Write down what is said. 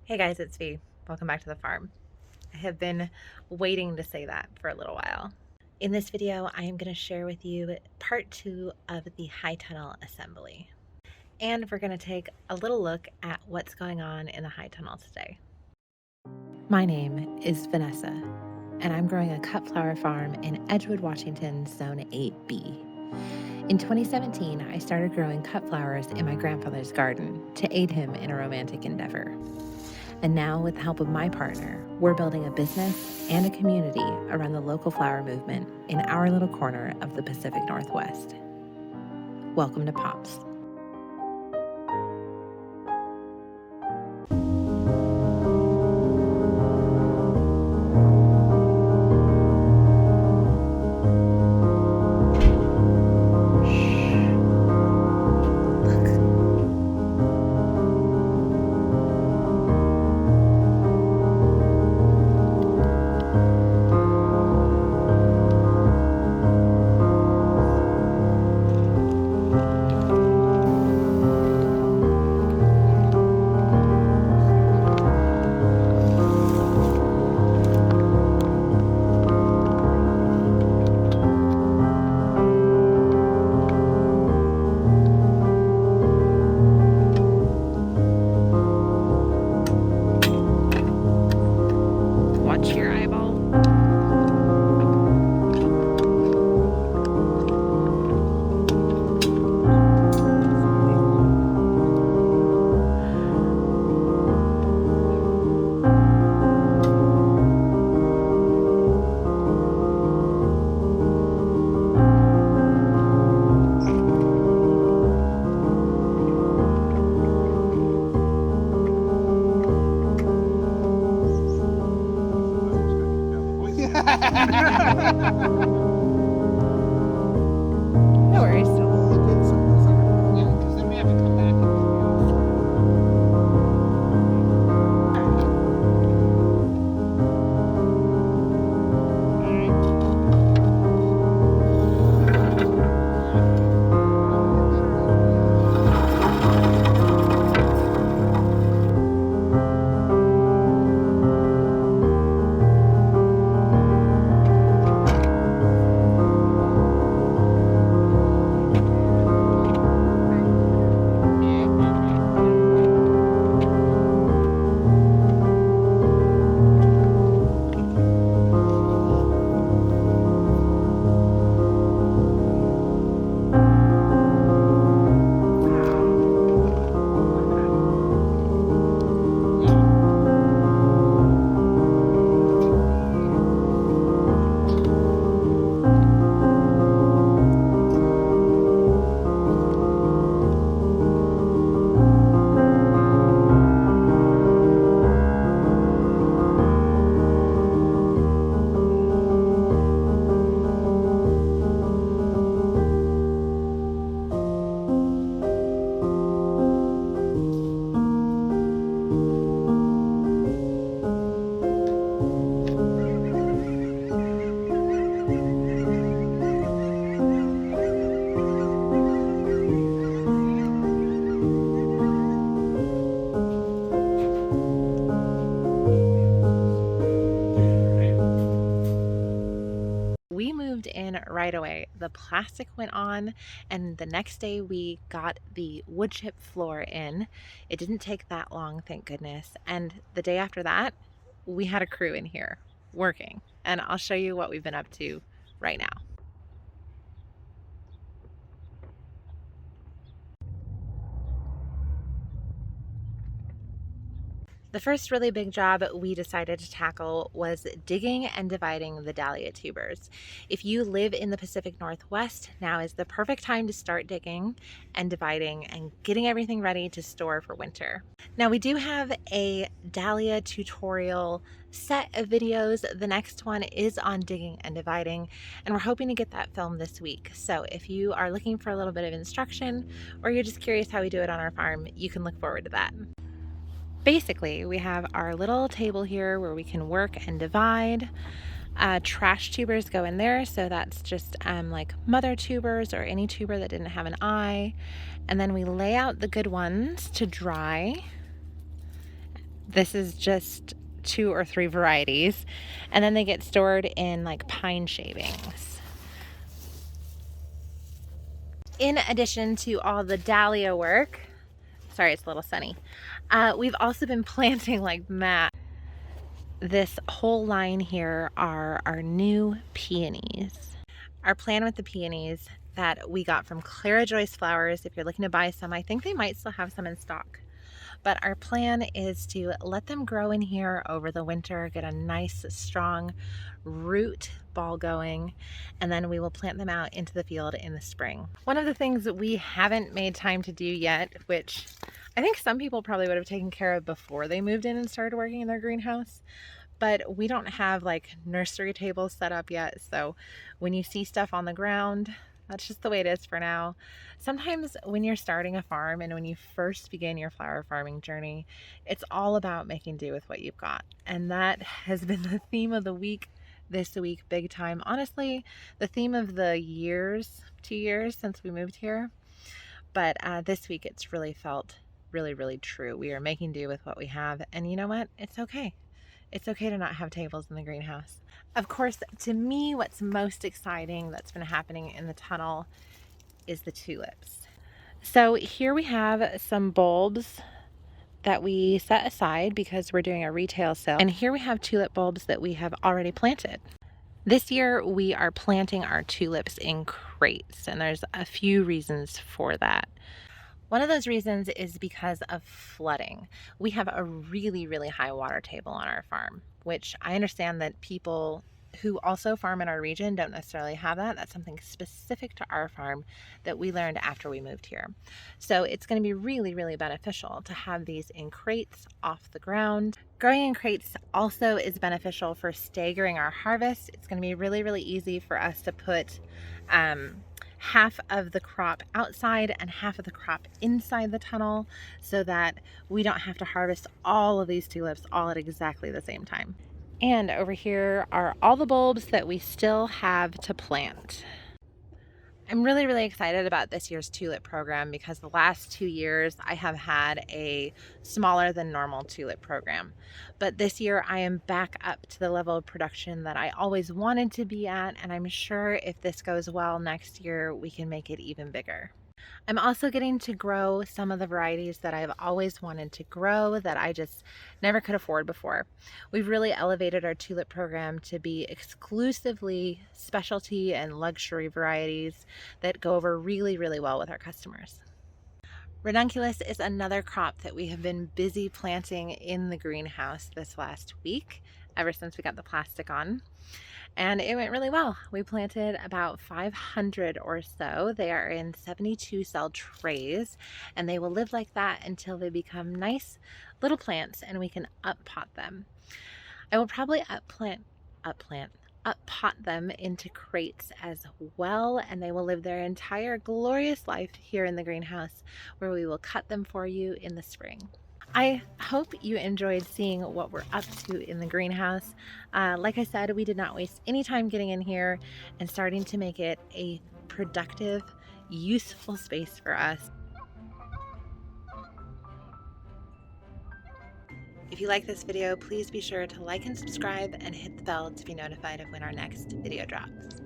Hey guys, it's V. Welcome back to the farm. I have been waiting to say that for a little while. In this video, I am going to share with you part 2 of the high tunnel assembly. And we're going to take a little look at what's going on in the high tunnel today. My name is Vanessa, and I'm growing a cut flower farm in Edgewood, Washington, Zone 8B. In 2017, I started growing cut flowers in my grandfather's garden to aid him in a romantic endeavor. And now, with the help of my partner, we're building a business and a community around the local flower movement in our little corner of the Pacific Northwest. Welcome to Pops. Watch your eyeball. No worries. We moved in right away. The plastic went on, and the next day we got the wood chip floor in. It didn't take that long, thank goodness. And the day after that, we had a crew in here working, and I'll show you what we've been up to right now. The first really big job we decided to tackle was digging and dividing the dahlia tubers. If you live in the Pacific Northwest, now is the perfect time to start digging and dividing and getting everything ready to store for winter. Now we do have a dahlia tutorial set of videos. The next one is on digging and dividing, and we're hoping to get that filmed this week. So if you are looking for a little bit of instruction, or you're just curious how we do it on our farm, you can look forward to that. Basically, we have our little table here where we can work and divide. Trash tubers go in there, so that's just like mother tubers or any tuber that didn't have an eye. And then we lay out the good ones to dry. This is just 2 or 3 varieties, and then they get stored in like pine shavings. In addition to all the dahlia work, sorry, it's a little sunny, we've also been planting like mad. This whole line here are our new peonies. Our plan with the peonies that we got from ClaraJoyceFlowers, if you're looking to buy some, I think they might still have some in stock. But our plan is to let them grow in here over the winter, get a nice strong root ball going, and then we will plant them out into the field in the spring. One of the things that we haven't made time to do yet, which I think some people probably would have taken care of before they moved in and started working in their greenhouse, but we don't have like nursery tables set up yet. So when you see stuff on the ground, that's just the way it is for now. Sometimes when you're starting a farm and when you first begin your flower farming journey, it's all about making do with what you've got. And that has been the theme of the week this week, big time. Honestly, the theme of the years, 2 years since we moved here. But this week it's really felt really true. We are making do with what we have. And you know what? It's okay. It's okay to not have tables in the greenhouse. Of course, to me, what's most exciting that's been happening in the tunnel is the tulips. So here we have some bulbs that we set aside because we're doing a retail sale. And here we have tulip bulbs that we have already planted. This year we are planting our tulips in crates, and there's a few reasons for that. One of those reasons is because of flooding. We have a really high water table on our farm, which I understand that people who also farm in our region don't necessarily have that. That's something specific to our farm that we learned after we moved here. So it's going to be really beneficial to have these in crates off the ground. Growing in crates also is beneficial for staggering our harvest. It's going to be really easy for us to put half of the crop outside and half of the crop inside the tunnel so that we don't have to harvest all of these tulips all at exactly the same time. And over here are all the bulbs that we still have to plant. I'm really excited about this year's tulip program because the last 2 years I have had a smaller than normal tulip program. But this year I am back up to the level of production that I always wanted to be at, and I'm sure if this goes well next year we can make it even bigger. I'm also getting to grow some of the varieties that I've always wanted to grow that I just never could afford before. We've really elevated our tulip program to be exclusively specialty and luxury varieties that go over really well with our customers. Ranunculus is another crop that we have been busy planting in the greenhouse this last week, ever since we got the plastic on. And it went really well. We planted about 500 or so. They are in 72 cell trays, and they will live like that until they become nice little plants and we can up-pot them. I will probably up-pot them into crates as well, and they will live their entire glorious life here in the greenhouse, where we will cut them for you in the spring. I hope you enjoyed seeing what we're up to in the greenhouse. Like I said, we did not waste any time getting in here and starting to make it a productive, useful space for us. If you like this video, please be sure to like and subscribe and hit the bell to be notified of when our next video drops.